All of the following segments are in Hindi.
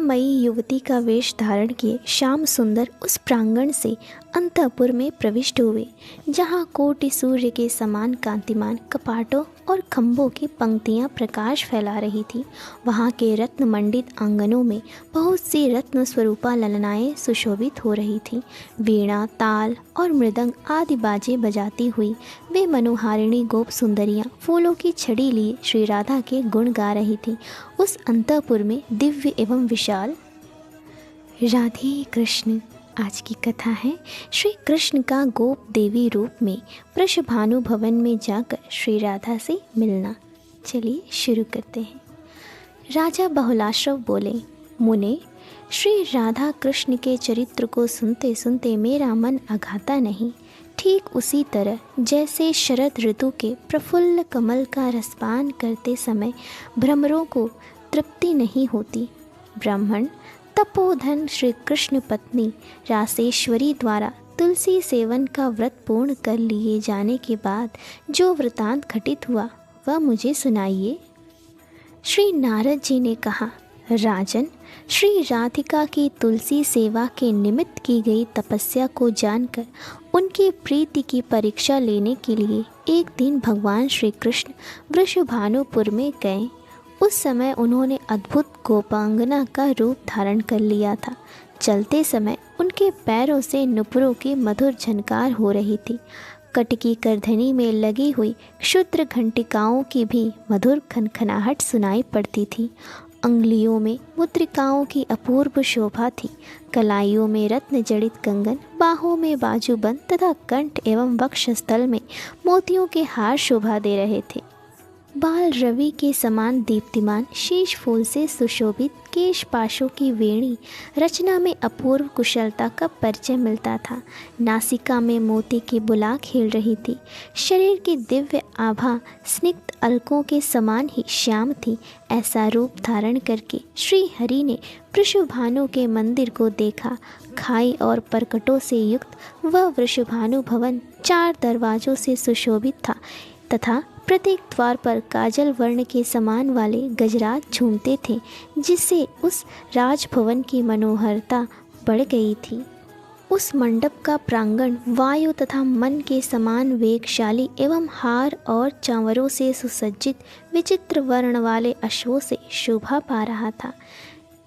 मायामयी युवती का वेश धारण किए श्याम सुंदर उस प्रांगण से अंतःपुर में प्रविष्ट हुए, जहाँ कोटि सूर्य के समान कांतिमान कपाटों और खंभों की पंक्तियाँ प्रकाश फैला रही थी। वहाँ के रत्न मंडित आंगनों में बहुत सी रत्न स्वरूपा ललनाएँ सुशोभित हो रही थीं। वीणा, ताल और मृदंग आदि बाजे बजाती हुई वे मनोहारिणी गोप सुंदरियाँ फूलों की छड़ी लिए श्री राधा के गुण गा रही थीं। उस अंतःपुर में दिव्य एवं विशाल। राधे कृष्ण। आज की कथा है श्री कृष्ण का गोप देवी रूप में वृषभानु भवन में जाकर श्री राधा से मिलना। चलिए शुरू करते हैं। राजा बहुलाश्रव बोले, मुने, श्री राधा कृष्ण के चरित्र को सुनते सुनते मेरा मन अघाता नहीं। ठीक उसी तरह जैसे शरद ऋतु के प्रफुल्ल कमल का रसपान करते समय भ्रमरों को तृप्ति नहीं होती, ब्राह्मण तपोधन श्री कृष्ण पत्नी रासेश्वरी द्वारा तुलसी सेवन का व्रत पूर्ण कर लिए जाने के बाद जो वृतांत घटित हुआ वह मुझे सुनाइए। श्री नारद जी ने कहा, राजन, श्री राधिका की तुलसी सेवा के निमित्त की गई तपस्या को जानकर उनकी प्रीति की परीक्षा लेने के लिए एक दिन भगवान श्री कृष्ण वृषभानुपुर में गए। उस समय उन्होंने अद्भुत गोपांगना का रूप धारण कर लिया था। चलते समय उनके पैरों से नुपुरों की मधुर झनकार हो रही थी। कटकी करधनी में लगी हुई क्षुद्र घंटिकाओं की भी मधुर खनखनाहट सुनाई पड़ती थी। अंगुलियों में मुद्रिकाओं की अपूर्व शोभा थी। कलाइयों में रत्न जड़ित कंगन, बाहों में बाजूबंद तथा कंठ एवं वक्षस्थल में मोतियों के हार शोभा दे रहे थे। बाल रवि के समान दीप्तिमान शीश फूल से सुशोभित केश पाशों की वेणी रचना में अपूर्व कुशलता का परिचय मिलता था। नासिका में मोती की बुला खेल रही थी। शरीर की दिव्य आभा स्निग्ध अलकों के समान ही श्याम थी। ऐसा रूप धारण करके श्री हरि ने वृषभानु के मंदिर को देखा। खाई और परकटों से युक्त वह वृषभानु भवन 4 दरवाजों से सुशोभित था तथा प्रत्येक द्वार पर काजल वर्ण के समान वाले गजराज झूमते थे, जिससे उस राजभवन की मनोहरता बढ़ गई थी। उस मंडप का प्रांगण वायु तथा मन के समान वेगशाली एवं हार और चांवरों से सुसज्जित विचित्र वर्ण वाले अश्वों से शोभा पा रहा था।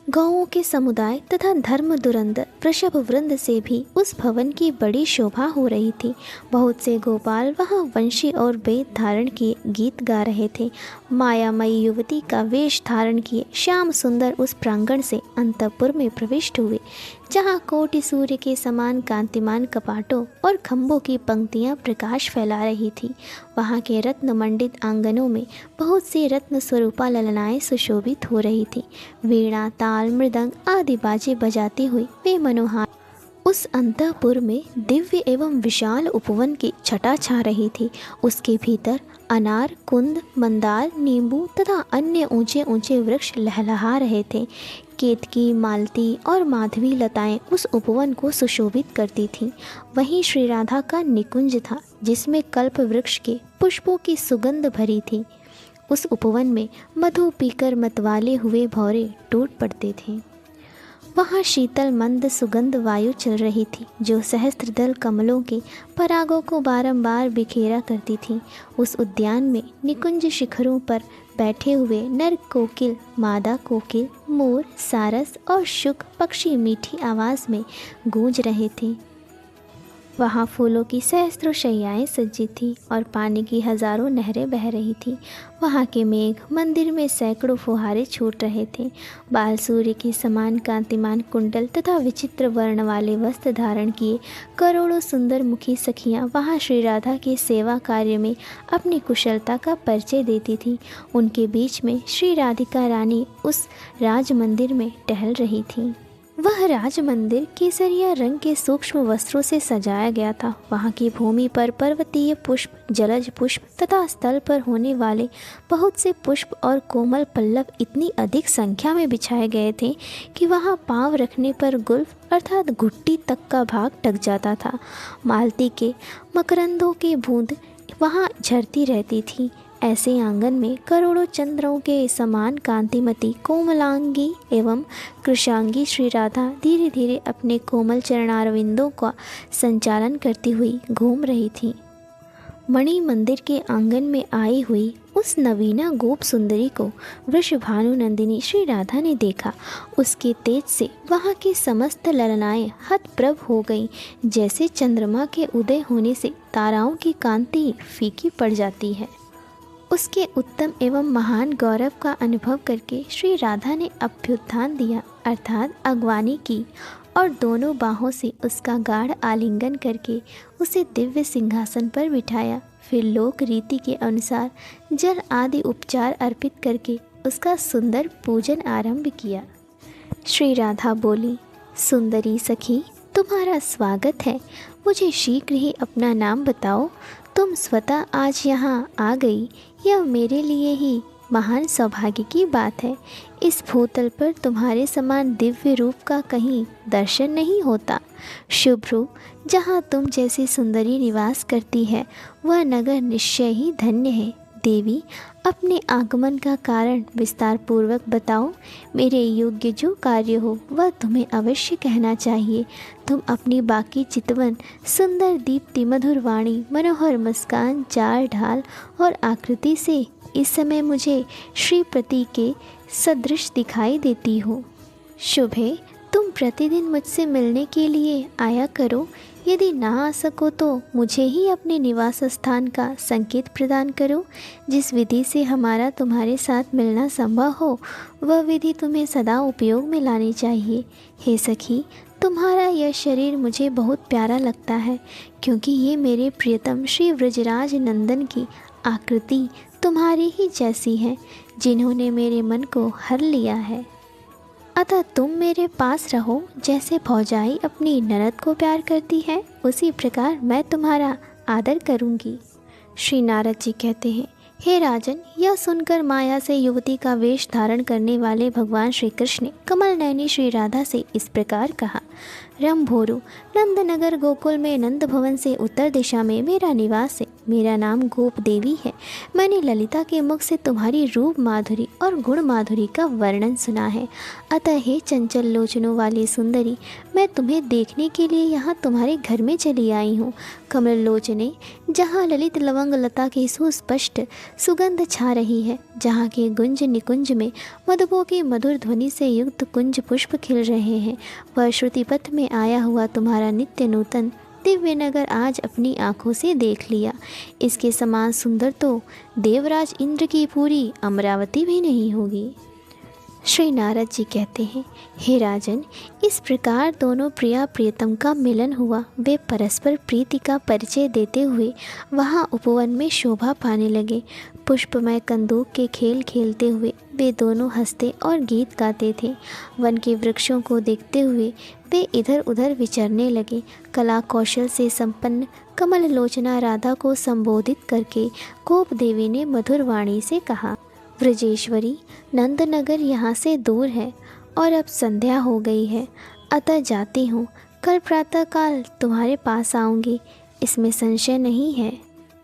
गौओं के समुदाय तथा धर्म दुरंदर वृषभ वृंद से भी उस भवन की बड़ी शोभा हो रही थी। बहुत से गोपाल वहाँ वंशी और वेद धारण किए गीत गा रहे थे। मायामयी युवती का वेश धारण किए श्याम सुंदर उस प्रांगण से अंतःपुर में प्रविष्ट हुए, जहाँ कोटि सूर्य के समान कांतिमान कपाटों और खंभों की पंक्तियाँ प्रकाश फैला रही थी। वहाँ के रत्न मंडित आंगनों में बहुत सी रत्न स्वरूपा ललनाएँ सुशोभित हो रही थी। वीणा, ताल, मृदंग आदि बाजे बजाती हुई वे मनोहार। उस अंतःपुर में दिव्य एवं विशाल उपवन की छटा छा रही थी। उसके भीतर अनार, कुंद, मंदार, नींबू तथा अन्य ऊंचे ऊंचे वृक्ष लहलहा रहे थे। केतकी, मालती और माधवी लताएं उस उपवन को सुशोभित करती थीं। वहीं श्री राधा का निकुंज था, जिसमें कल्प वृक्ष के पुष्पों की सुगंध भरी थी। उस उपवन में मधु पीकर मतवाले हुए भौरे टूट पड़ते थे। वहाँ शीतल मंद सुगंध वायु चल रही थी, जो सहस्त्रदल कमलों के परागों को बारंबार बिखेरा करती थी। उस उद्यान में निकुंज शिखरों पर बैठे हुए नर कोकिल, मादा कोकिल, मोर, सारस और शुक पक्षी मीठी आवाज़ में गूंज रहे थे। वहाँ फूलों की सहस्त्रों शैयाएँ सज्जित थीं और पानी की हजारों नहरें बह रही थीं। वहाँ के मेघ मंदिर में सैकड़ों फुहारे छूट रहे थे। बाल सूर्य के समान कांतिमान कुंडल तथा विचित्र वर्ण वाले वस्त्र धारण किए करोड़ों सुंदर मुखी सखियाँ वहाँ श्री राधा के सेवा कार्य में अपनी कुशलता का परिचय देती थीं। उनके बीच में श्री राधिका रानी उस राज मंदिर में टहल रही थीं। वह राज मंदिर केसरिया रंग के सूक्ष्म वस्त्रों से सजाया गया था। वहाँ की भूमि पर पर्वतीय पुष्प, जलज पुष्प तथा स्थल पर होने वाले बहुत से पुष्प और कोमल पल्लव इतनी अधिक संख्या में बिछाए गए थे कि वहाँ पांव रखने पर गुल्फ अर्थात घुट्टी तक का भाग ढक जाता था। मालती के मकरंदों की बूंद वहाँ झरती रहती थी। ऐसे आंगन में करोड़ों चंद्रों के समान कांतिमती कोमलांगी एवं कृशांगी श्री राधा धीरे धीरे अपने कोमल चरणारविंदों का संचालन करती हुई घूम रही थी। मणि मंदिर के आंगन में आई हुई उस नवीना गोप सुंदरी को वृषभानु नंदिनी श्री राधा ने देखा। उसके तेज से वहाँ की समस्त ललनाएं हतप्रभ हो गईं, जैसे चंद्रमा के उदय होने से ताराओं की कांति फीकी पड़ जाती है। उसके उत्तम एवं महान गौरव का अनुभव करके श्री राधा ने अभ्युत्थान दिया अर्थात अगवानी की और दोनों बाहों से उसका गाढ़ आलिंगन करके उसे दिव्य सिंहासन पर बिठाया। फिर लोक रीति के अनुसार जल आदि उपचार अर्पित करके उसका सुंदर पूजन आरंभ किया। श्री राधा बोली, सुंदरी सखी, तुम्हारा स्वागत है। मुझे शीघ्र ही अपना नाम बताओ। तुम स्वतः आज यहाँ आ गई, यह मेरे लिए ही महान सौभाग्य की बात है। इस भूतल पर तुम्हारे समान दिव्य रूप का कहीं दर्शन नहीं होता। शुभ्रू, जहाँ तुम जैसी सुंदरी निवास करती है वह नगर निश्चय ही धन्य है। देवी, अपने आगमन का कारण विस्तार पूर्वक बताओ। मेरे योग्य जो कार्य हो वह तुम्हें अवश्य कहना चाहिए। तुम अपनी बाकी चितवन, सुंदर दीप्ति, मधुर वाणी, मनोहर मुस्कान, चाल ढाल और आकृति से इस समय मुझे श्रीपति के सदृश दिखाई देती हो। शुभे, तुम प्रतिदिन मुझसे मिलने के लिए आया करो। यदि ना आ सको तो मुझे ही अपने निवास स्थान का संकेत प्रदान करो। जिस विधि से हमारा तुम्हारे साथ मिलना संभव हो वह विधि तुम्हें सदा उपयोग में लानी चाहिए। हे सखी, तुम्हारा यह शरीर मुझे बहुत प्यारा लगता है, क्योंकि ये मेरे प्रियतम श्री व्रजराज नंदन की आकृति तुम्हारी ही जैसी है, जिन्होंने मेरे मन को हर लिया है। अतः तुम मेरे पास रहो। जैसे भौजाई अपनी ननद को प्यार करती है, उसी प्रकार मैं तुम्हारा आदर करूँगी। श्री नारद जी कहते हैं, हे राजन, यह सुनकर माया से युवती का वेश धारण करने वाले भगवान श्री कृष्ण ने कमल नयनी श्री राधा से इस प्रकार कहा, रंभोरु, नंदनगर गोकुल में नंद भवन से उत्तर दिशा में मेरा निवास है। मेरा नाम गोप देवी है। मैंने ललिता के मुख से तुम्हारी रूप माधुरी और गुण माधुरी का वर्णन सुना है। अतः हे चंचल लोचनों वाली सुंदरी, मैं तुम्हें देखने के लिए यहाँ तुम्हारे घर में चली आई हूँ। कमल लोचने, जहाँ ललित लवंग लता की सुस्पष्ट सुगंध छा रही है, जहाँ के गुंज निकुंज में मधुपों की मधुर ध्वनि से युक्त कुंज पुष्प खिल रहे हैं, वह श्रुतिपथ में आया हुआ तुम्हारा नित्य नूतन दिव्य नगर आज अपनी आँखों से देख लिया। इसके समान सुंदर तो देवराज इंद्र की पूरी अमरावती भी नहीं होगी। श्री नारद जी कहते हैं, हे राजन, इस प्रकार दोनों प्रिया प्रियतम का मिलन हुआ। वे परस्पर प्रीति का परिचय देते हुए वहाँ उपवन में शोभा पाने लगे। पुष्पमय कंदूक के खेल खेलते हुए वे दोनों हंसते और गीत गाते थे। वन के वृक्षों को देखते हुए वे इधर उधर विचरने लगे। कला कौशल से संपन्न कमल लोचना राधा को संबोधित करके गोप देवी ने मधुर वाणी से कहा, व्रजेश्वरी, नंदनगर यहाँ से दूर है और अब संध्या हो गई है, अतः जाती हूँ। कल प्रातःकाल तुम्हारे पास आऊँगी, इसमें संशय नहीं है।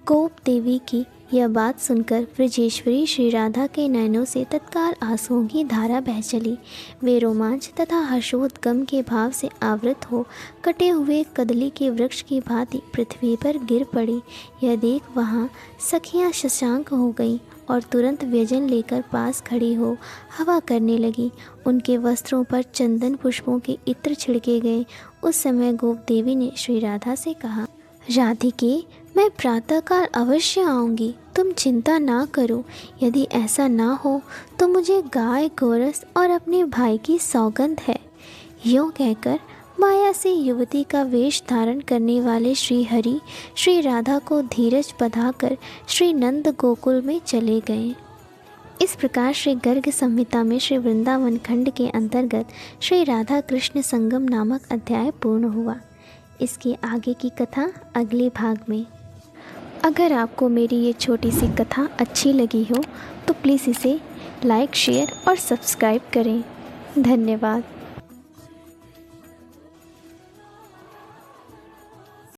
गोप देवी की यह बात सुनकर व्रजेश्वरी श्री राधा के नयनों से तत्काल आंसुओं की धारा बह चली। वे रोमांच तथा हर्षोद्गम के भाव से आवृत हो कटे हुए कदली के वृक्ष की भांति पृथ्वी पर गिर पड़ी। यह देख वहाँ सखियाँ शशांक हो गईं और तुरंत व्यजन लेकर पास खड़ी हो हवा करने लगी। उनके वस्त्रों पर चंदन पुष्पों के इत्र छिड़के गए। उस समय गोप देवी ने श्री राधा से कहा, राधिके, मैं प्रातःकाल अवश्य आऊँगी, तुम चिंता ना करो। यदि ऐसा ना हो तो मुझे गाय गोरस और अपने भाई की सौगंध है। यूँ कहकर माया से युवती का वेश धारण करने वाले श्री हरि श्री राधा को धीरज बधाकर श्री नंद गोकुल में चले गए। इस प्रकार श्री गर्ग संहिता में श्री वृंदावन खंड के अंतर्गत श्री राधा कृष्ण संगम नामक अध्याय पूर्ण हुआ। इसके आगे की कथा अगले भाग में। अगर आपको मेरी ये छोटी सी कथा अच्छी लगी हो तो प्लीज़ इसे लाइक, शेयर और सब्सक्राइब करें। धन्यवाद।